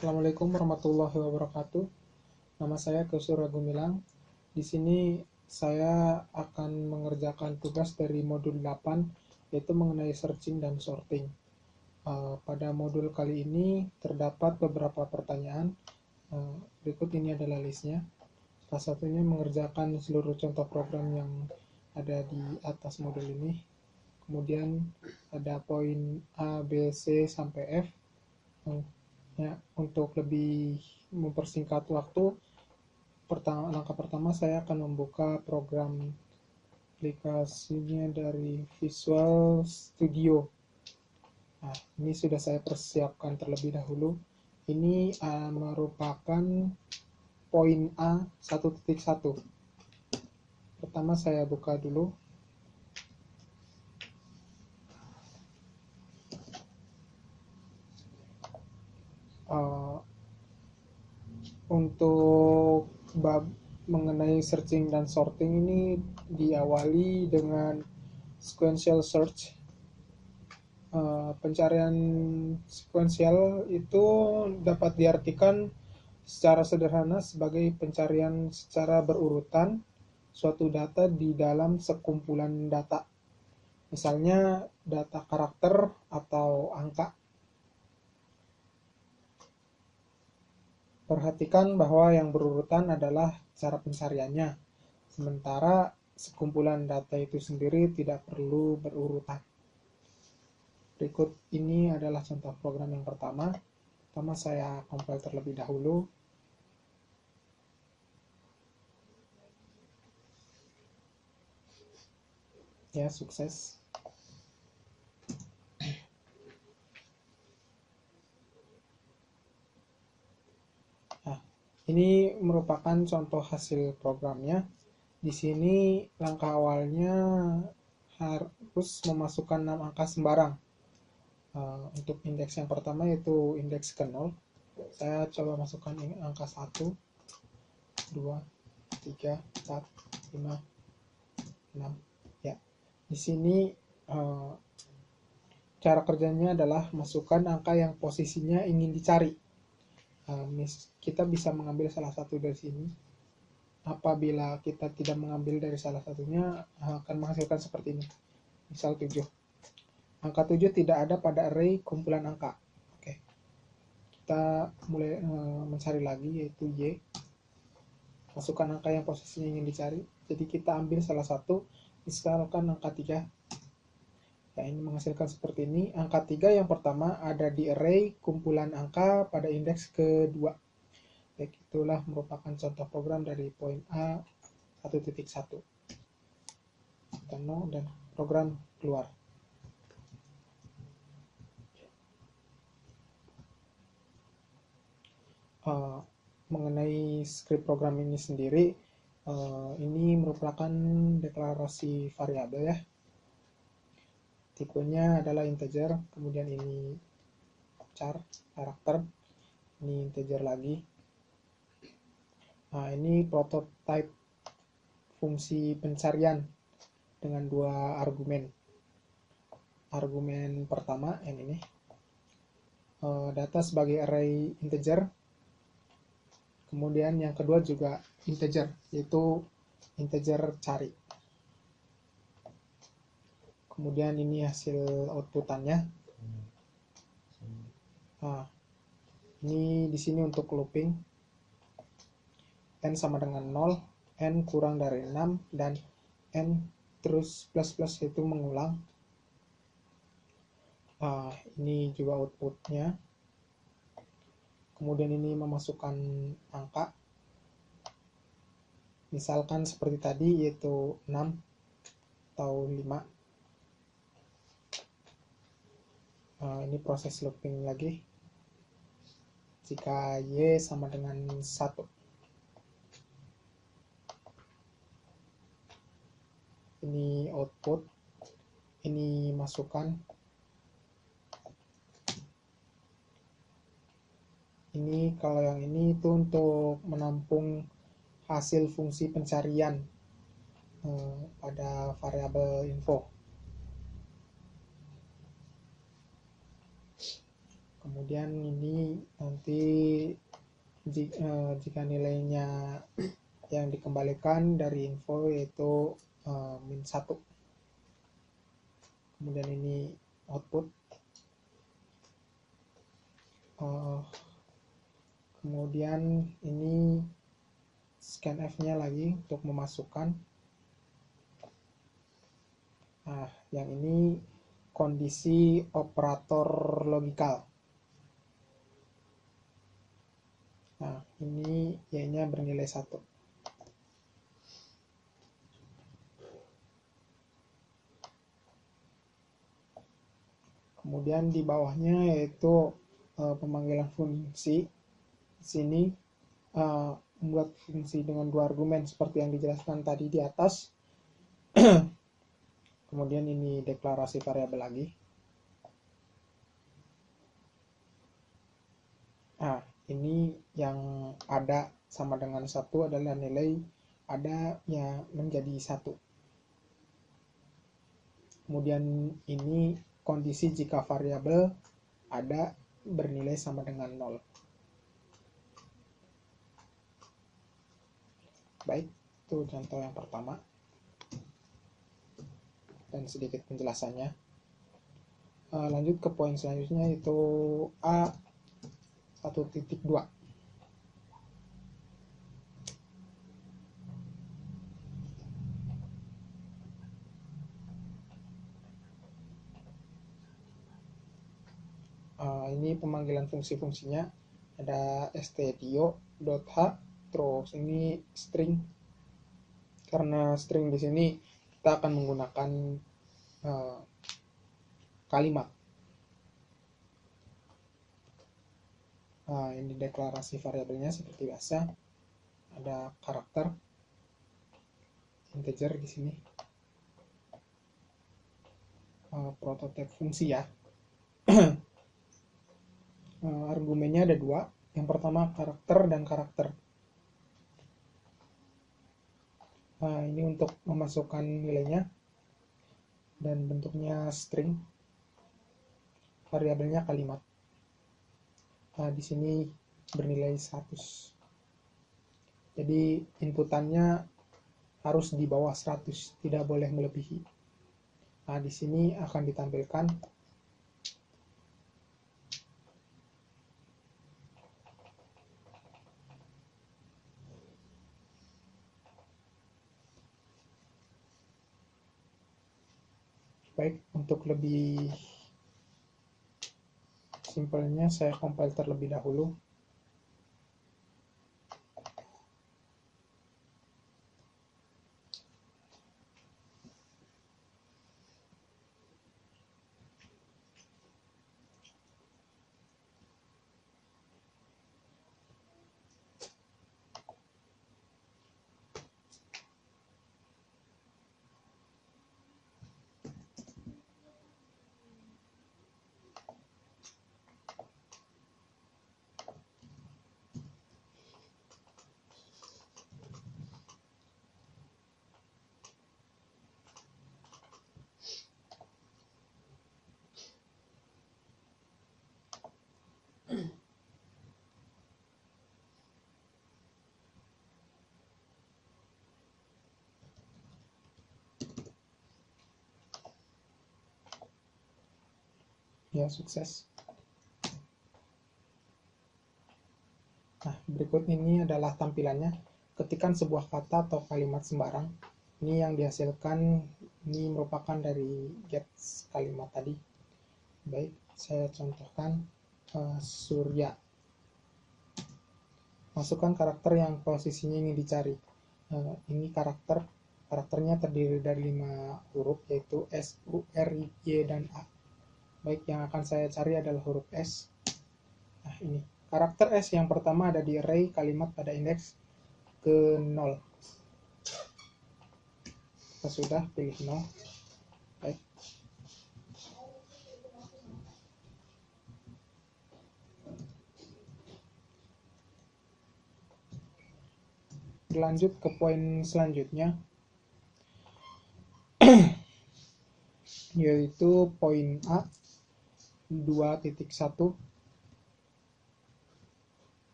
Assalamualaikum warahmatullahi wabarakatuh. Nama saya Kusura Gumilang. Di sini saya akan mengerjakan tugas dari modul 8, yaitu mengenai searching dan sorting. Pada modul kali ini terdapat beberapa pertanyaan. Berikut ini adalah listnya. Salah satunya mengerjakan seluruh contoh program yang ada di atas modul ini. Kemudian ada poin A, B, C, sampai F. Ya, untuk lebih mempersingkat waktu, langkah pertama saya akan membuka program aplikasinya dari Visual Studio. Nah, ini sudah saya persiapkan terlebih dahulu. Ini merupakan poin A 1.1. Pertama saya buka dulu. Untuk bab mengenai searching dan sorting ini diawali dengan sequential search. Pencarian sekuensial itu dapat diartikan secara sederhana sebagai pencarian secara berurutan suatu data di dalam sekumpulan data. Misalnya data karakter atau angka. Perhatikan bahwa yang berurutan adalah cara pencariannya, sementara sekumpulan data itu sendiri tidak perlu berurutan. Berikut ini adalah contoh program yang pertama. Pertama saya compile terlebih dahulu. Ya, sukses. Nah, ini merupakan contoh hasil programnya. Di sini langkah awalnya harus memasukkan 6 angka sembarang. Untuk indeks yang pertama yaitu indeks ke 0. Saya coba masukkan angka 1, 2, 3, 4, 5, 6. Ya. Di sini cara kerjanya adalah masukkan angka yang posisinya ingin dicari. Kita bisa mengambil salah satu dari sini. Apabila kita tidak mengambil dari salah satunya, akan menghasilkan seperti ini. Misal 7. Angka 7 tidak ada pada array kumpulan angka. Oke. Kita mulai mencari lagi, yaitu Y. Masukkan angka yang posisinya ingin dicari. Jadi kita ambil salah satu, misalkan angka 3. Ya, ini menghasilkan seperti ini. Angka 3 yang pertama ada di array kumpulan angka pada indeks kedua. Baik, itulah merupakan contoh program dari poin A 1.1. Dan program keluar. Mengenai script program ini sendiri, ini merupakan deklarasi variabel ya. Tipenya adalah integer, kemudian ini char, karakter, ini integer lagi. Nah, ini prototype fungsi pencarian dengan 2 argumen. Argumen pertama yang ini, data sebagai array integer. Kemudian yang kedua juga integer, yaitu integer cari. Kemudian ini hasil outputannya. Nah, ini di sini untuk looping. N sama dengan 0, N kurang dari 6, dan N terus plus itu mengulang. Ini juga outputnya. Kemudian ini memasukkan angka. Misalkan seperti tadi, yaitu 6 atau 5. Ini proses looping lagi. Jika Y sama dengan 1. Ini output. Ini masukkan. Ini kalau yang ini itu untuk menampung hasil fungsi pencarian pada variabel info. Kemudian ini nanti jika nilainya yang dikembalikan dari info yaitu -1. Kemudian ini output. Kemudian ini scanf-nya lagi untuk memasukkan. Nah, yang ini kondisi operator logikal. Nah, ini y-nya bernilai 1. Kemudian di bawahnya yaitu pemanggilan fungsi. Di sini membuat fungsi dengan 2 argumen seperti yang dijelaskan tadi di atas. Kemudian ini deklarasi variabel lagi. Nah, ini yang ada sama dengan 1 adalah nilai ada yang menjadi 1. Kemudian ini kondisi jika variabel ada bernilai sama dengan 0. Baik, itu contoh yang pertama. Dan sedikit penjelasannya. Lanjut ke poin selanjutnya yaitu A1.2. Ini pemanggilan fungsi-fungsinya ada stdio.h, terus ini string. Karena string di sini kita akan menggunakan kalimat. Ini deklarasi variabelnya seperti biasa. Ada karakter integer di sini. Prototipe fungsi ya. Argumennya ada 2. Yang pertama karakter dan karakter. Ini untuk memasukkan nilainya dan bentuknya string. Variabelnya kalimat. Di sini bernilai 100. Jadi inputannya harus di bawah 100, tidak boleh melebihi. Di sini akan ditampilkan baik. Untuk lebih simpelnya saya compile terlebih dahulu. Ya, sukses. Nah, berikut ini adalah tampilannya. Ketikkan sebuah kata atau kalimat sembarang. Ini yang dihasilkan, ini merupakan dari get kalimat tadi. Baik, saya contohkan Surya. Masukkan karakter yang posisinya ingin dicari. Ini karakternya terdiri dari 5 huruf, yaitu S, U, R, Y, dan A. Baik, yang akan saya cari adalah huruf S. Nah, ini karakter S yang pertama ada di array kalimat pada indeks ke 0. Kita sudah pilih 0. Baik. Berlanjut ke poin selanjutnya, yaitu poin A 2.1.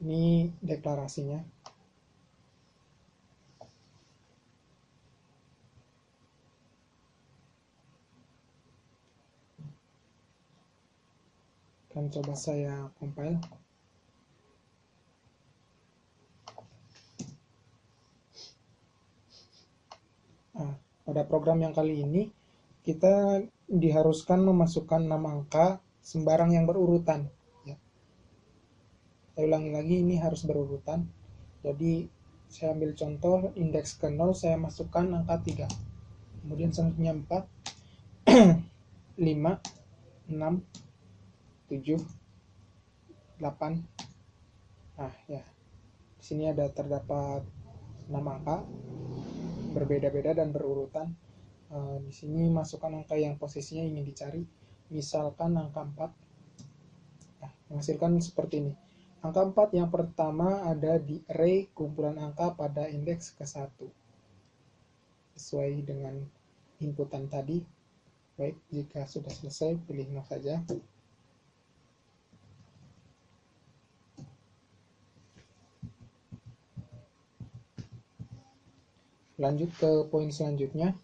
Ini deklarasinya. Akan coba saya compile. Nah, pada program yang kali ini kita diharuskan memasukkan 6 angka sembarang yang berurutan. Ya. Saya ulangi lagi, ini harus berurutan. Jadi saya ambil contoh indeks ke 0, saya masukkan angka 3. Kemudian selanjutnya 4, 5, 6, 7, 8. Nah, ya. Di sini ada terdapat 6 angka berbeda-beda dan berurutan. Di sini masukkan angka yang posisinya ingin dicari. Misalkan angka 4. Nah, menghasilkan seperti ini. Angka 4 yang pertama ada di array kumpulan angka pada indeks ke-1. Sesuai dengan inputan tadi. Baik, jika sudah selesai, pilih no saja. Lanjut ke poin selanjutnya.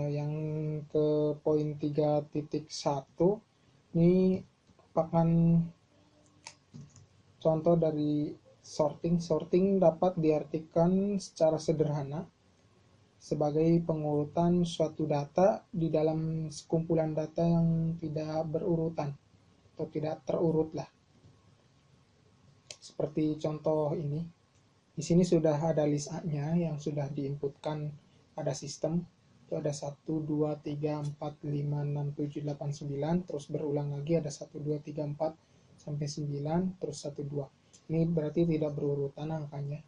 Yang ke poin 3.1 ini merupakan contoh dari sorting. Sorting dapat diartikan secara sederhana sebagai pengurutan suatu data di dalam sekumpulan data yang tidak berurutan atau tidak terurut lah. Seperti contoh ini. Di sini sudah ada list A-nya yang sudah diinputkan pada sistem. Itu ada 1, 2, 3, 4, 5, 6, 7, 8, 9. Terus berulang lagi ada 1, 2, 3, 4, sampai 9. Terus 1, 2. Ini berarti tidak berurutan angkanya.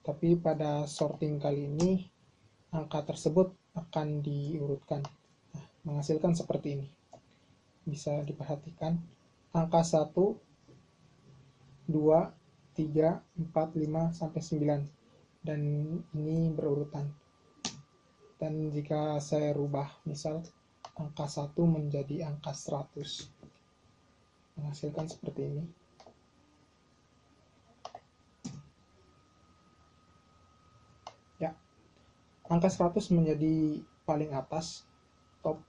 Tapi pada sorting kali ini, angka tersebut akan diurutkan. Nah, menghasilkan seperti ini. Bisa diperhatikan. Angka 1, 2, 3, 4, 5, sampai 9. Dan ini berurutan. Dan jika saya rubah, misal angka 1 menjadi angka 100. Menghasilkan seperti ini. Ya, angka 100 menjadi paling atas, top.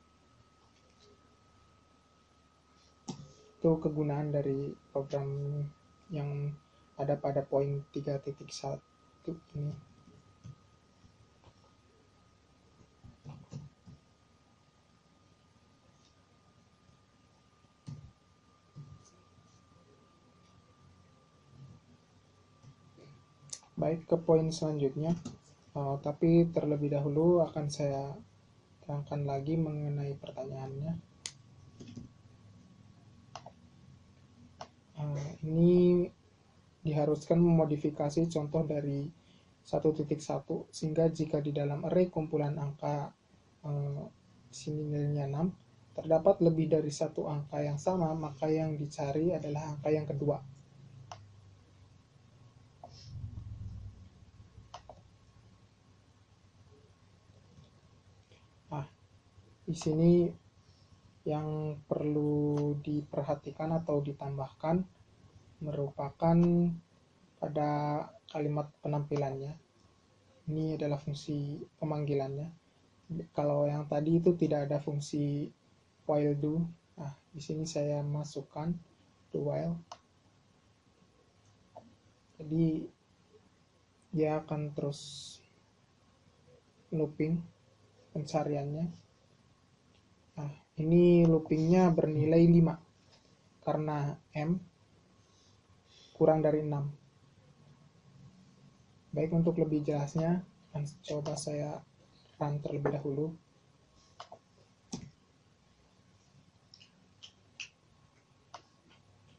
Itu kegunaan dari program yang ada pada poin 3.1 ini. Baik, ke poin selanjutnya. Tapi terlebih dahulu akan saya terangkan lagi mengenai pertanyaannya. Ini diharuskan memodifikasi contoh dari 1.1 sehingga jika di dalam array kumpulan angka sini nilainya 6 terdapat lebih dari satu angka yang sama, maka yang dicari adalah angka yang kedua. Nah, di sini yang perlu diperhatikan atau ditambahkan merupakan pada kalimat penampilannya. Ini adalah fungsi pemanggilannya. Kalau yang tadi itu tidak ada fungsi while do. Nah, di sini saya masukkan do while. Jadi dia akan terus looping pencariannya. Nah, ini loopingnya bernilai 5 karena M kurang dari 6. Baik, untuk lebih jelasnya akan coba saya run terlebih dahulu.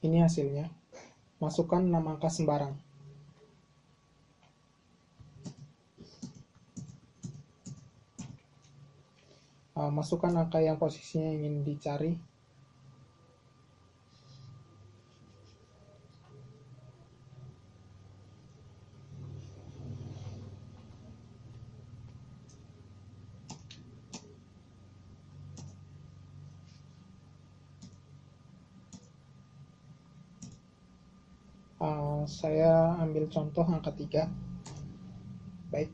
Ini hasilnya. Masukkan 6 angka sembarang. Masukkan angka yang posisinya ingin dicari. Saya ambil contoh angka 3. Baik,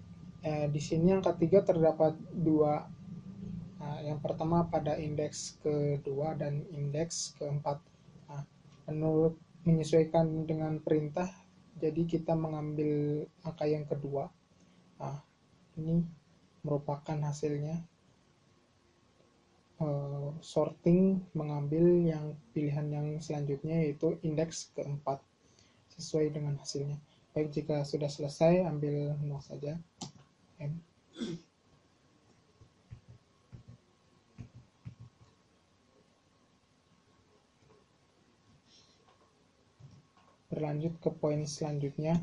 di sini angka 3 terdapat dua. Yang pertama pada indeks kedua dan indeks keempat. Menurut menyesuaikan dengan perintah, jadi kita mengambil angka yang kedua. Ini merupakan hasilnya. Sorting mengambil yang pilihan yang selanjutnya, yaitu indeks keempat sesuai dengan hasilnya. Baik, jika sudah selesai, ambil 0 saja. M. Berlanjut ke poin selanjutnya.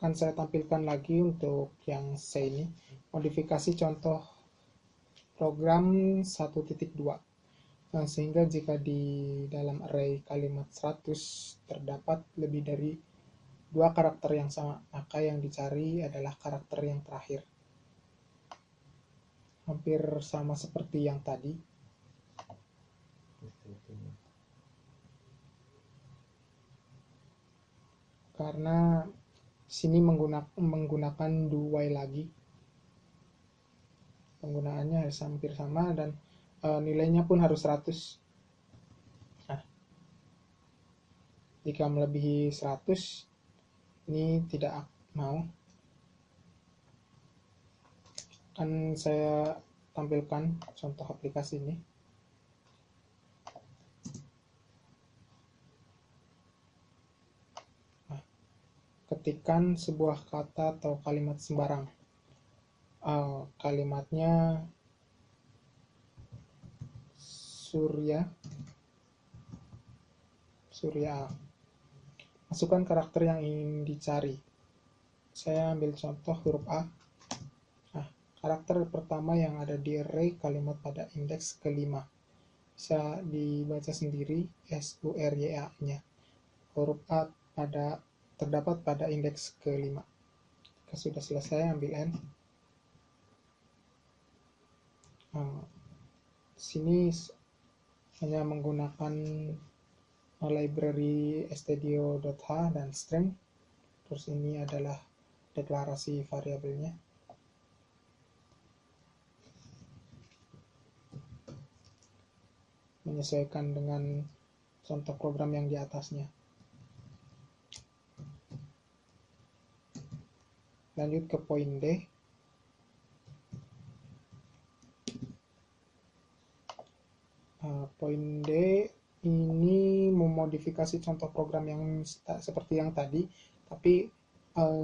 Akan saya tampilkan lagi untuk yang C ini, modifikasi contoh program 1.2. Sehingga jika di dalam array kalimat 100 terdapat lebih dari 2 karakter yang sama, maka yang dicari adalah karakter yang terakhir. Hampir sama seperti yang tadi. Karena sini menggunakan do while lagi. Penggunaannya harus hampir sama dan nilainya pun harus 100. Jika melebihi 100, ini tidak mau. Akan saya tampilkan contoh aplikasi ini. Ketikkan sebuah kata atau kalimat sembarang. Kalimatnya Surya. Masukkan karakter yang ingin dicari. Saya ambil contoh huruf A. Karakter pertama yang ada di array kalimat pada indeks kelima. Bisa dibaca sendiri, SURYA-nya. Huruf A terdapat pada indeks kelima. Jika sudah selesai, ambil N. Sini hanya menggunakan library stdio.h dan string. Terus ini adalah deklarasi variabelnya. Menyesuaikan dengan contoh program yang di atasnya. Lanjut ke poin D. Poin D ini memodifikasi contoh program yang seperti yang tadi, tapi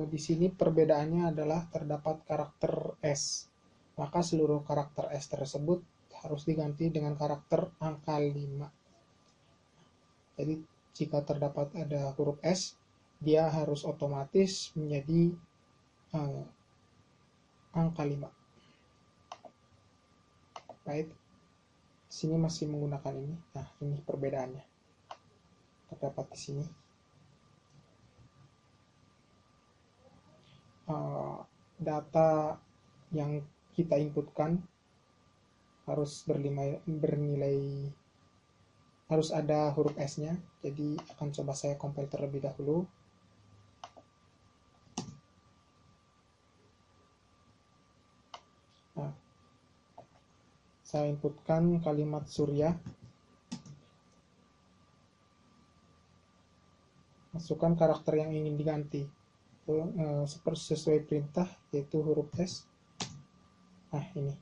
di sini perbedaannya adalah terdapat karakter S. Maka seluruh karakter S tersebut harus diganti dengan karakter angka 5. Jadi jika terdapat ada huruf S, dia harus otomatis menjadi angka 5. Baik. Sini masih menggunakan ini. Nah, ini perbedaannya. Terdapat di sini. Data yang kita inputkan harus bernilai, harus ada huruf S-nya. Jadi akan coba saya compile terlebih dahulu. Nah, saya inputkan kalimat Surya. Masukkan karakter yang ingin diganti. Sesuai perintah, yaitu huruf S. Nah, ini.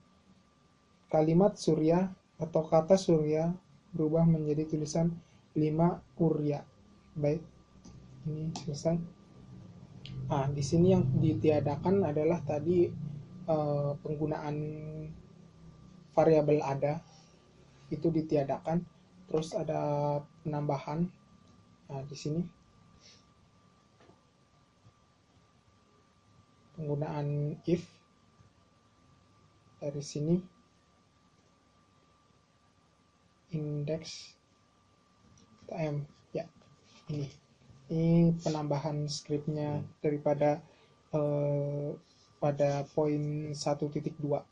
Kalimat Surya atau kata Surya berubah menjadi tulisan 5 Urya. Baik. Ini selesai. Di sini yang ditiadakan adalah tadi penggunaan variabel ada itu ditiadakan, terus ada penambahan. Di sini penggunaan if, dari sini indeks time, ya ini Ini penambahan scriptnya daripada pada poin 1.2.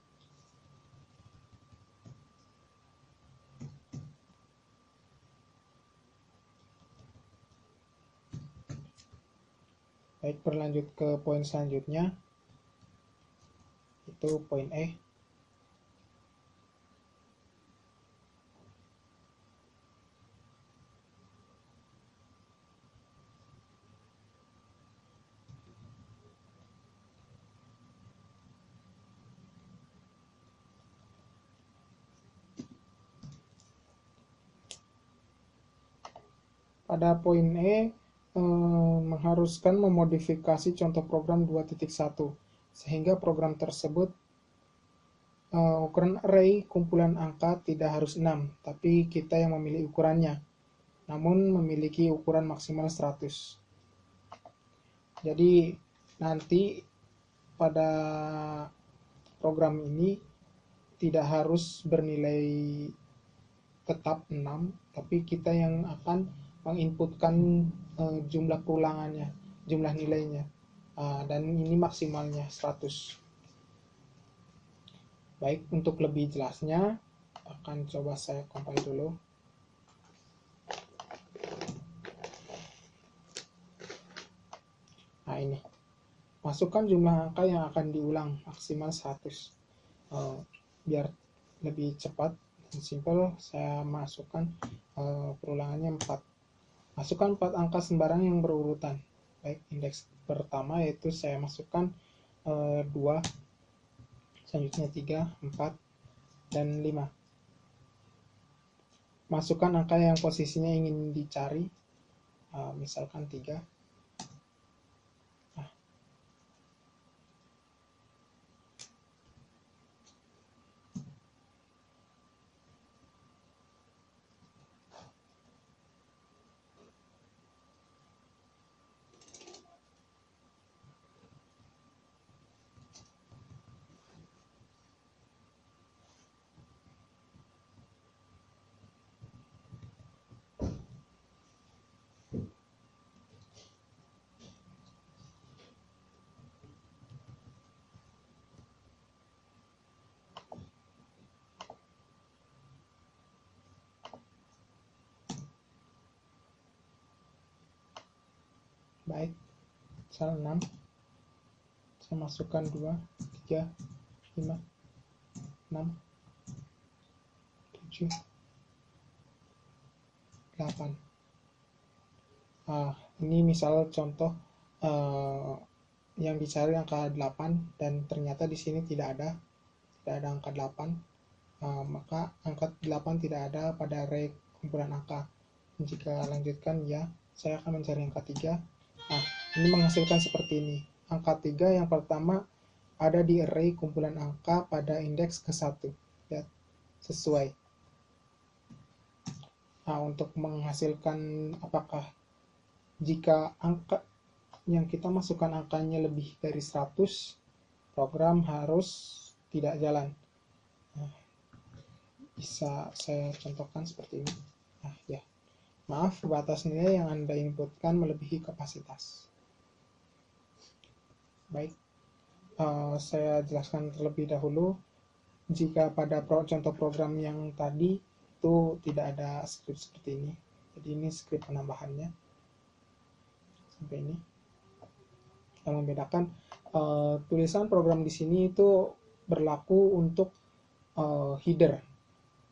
Baik, berlanjut ke poin selanjutnya, itu poin E. Pada poin E, mengharuskan memodifikasi contoh program 2.1 sehingga program tersebut ukuran array kumpulan angka tidak harus 6, tapi kita yang memilih ukurannya, namun memiliki ukuran maksimal 100. Jadi nanti pada program ini tidak harus bernilai tetap 6, tapi kita yang akan menginputkan jumlah perulangannya, jumlah nilainya, dan ini maksimalnya 100. Baik, untuk lebih jelasnya akan coba saya compile dulu. Nah, ini masukkan jumlah angka yang akan diulang maksimal 100. Biar lebih cepat dan simpel, saya masukkan perulangannya 4. Masukkan 4 angka sembarang yang berurutan. Baik, indeks pertama yaitu saya masukkan 2, selanjutnya 3, 4, dan 5. Masukkan angka yang posisinya ingin dicari, misalkan 3. Baik, misal 6, saya masukkan 2, 3, 5, 6, 7, 8. Ini misal contoh yang dicari angka 8 dan ternyata di sini tidak ada angka 8. Maka angka 8 tidak ada pada array kumpulan angka. Jika lanjutkan ya, saya akan mencari angka 3. Nah, ini menghasilkan seperti ini. Angka 3 yang pertama ada di array kumpulan angka pada indeks ke-1. Ya, sesuai. Nah, untuk menghasilkan apakah jika angka yang kita masukkan angkanya lebih dari 100, program harus tidak jalan. Nah, bisa saya contohkan seperti ini. Nah, ya. Maaf, batas nilai yang Anda inputkan melebihi kapasitas. Baik, saya jelaskan terlebih dahulu. Jika pada contoh program yang tadi itu tidak ada script seperti ini. Jadi ini script penambahannya. Sampai ini. Yang membedakan tulisan program di sini itu berlaku untuk header.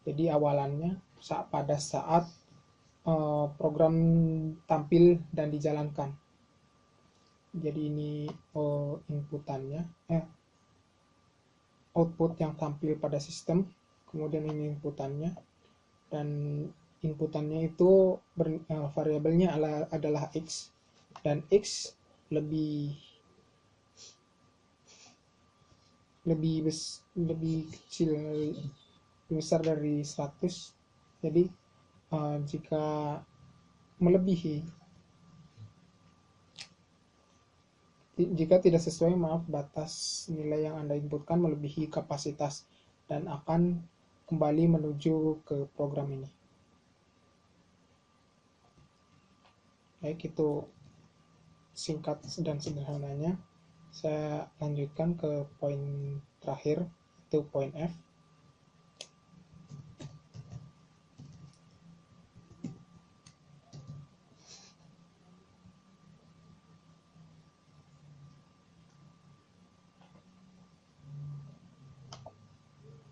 Jadi awalannya pada saat program tampil dan dijalankan. Jadi ini inputannya, output yang tampil pada sistem, kemudian ini inputannya, dan inputannya itu variabelnya adalah x, dan x lebih kecil, lebih besar dari 100. Jadi jika melebihi, jika tidak sesuai, batas nilai yang Anda inputkan melebihi kapasitas dan akan kembali menuju ke program ini. Baik, itu singkat dan sederhananya. Saya lanjutkan ke poin terakhir, itu poin F.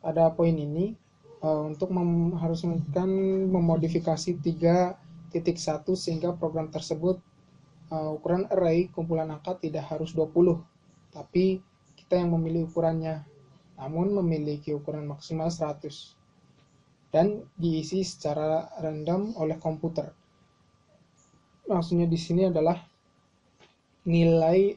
Pada poin ini, untuk harus memodifikasi 3.1 sehingga program tersebut ukuran array kumpulan angka tidak harus 20, tapi kita yang memilih ukurannya, namun memiliki ukuran maksimal 100 dan diisi secara random oleh komputer. Maksudnya di sini adalah nilai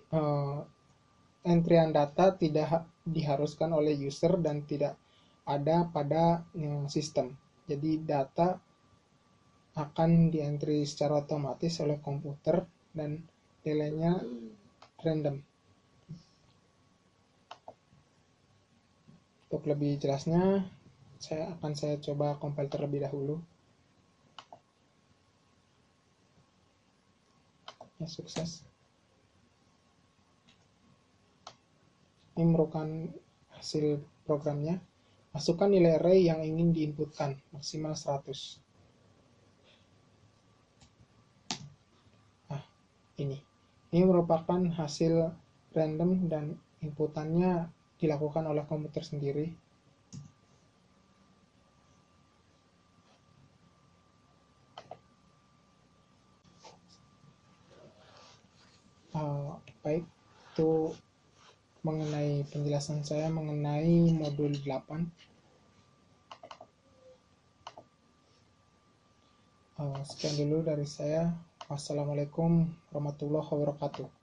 entrian data tidak diharuskan oleh user dan tidak ada pada sistem. Jadi data akan dientry secara otomatis oleh komputer dan nilainya random. Untuk lebih jelasnya, saya coba compile terlebih dahulu. Ya, sukses. Ini merupakan hasil programnya. Masukkan nilai array yang ingin diinputkan, maksimal 100. Ini merupakan hasil random dan inputannya dilakukan oleh komputer sendiri. Baik, itu mengenai penjelasan saya mengenai modul 8. Sekian dulu dari saya. Wassalamualaikum warahmatullahi wabarakatuh.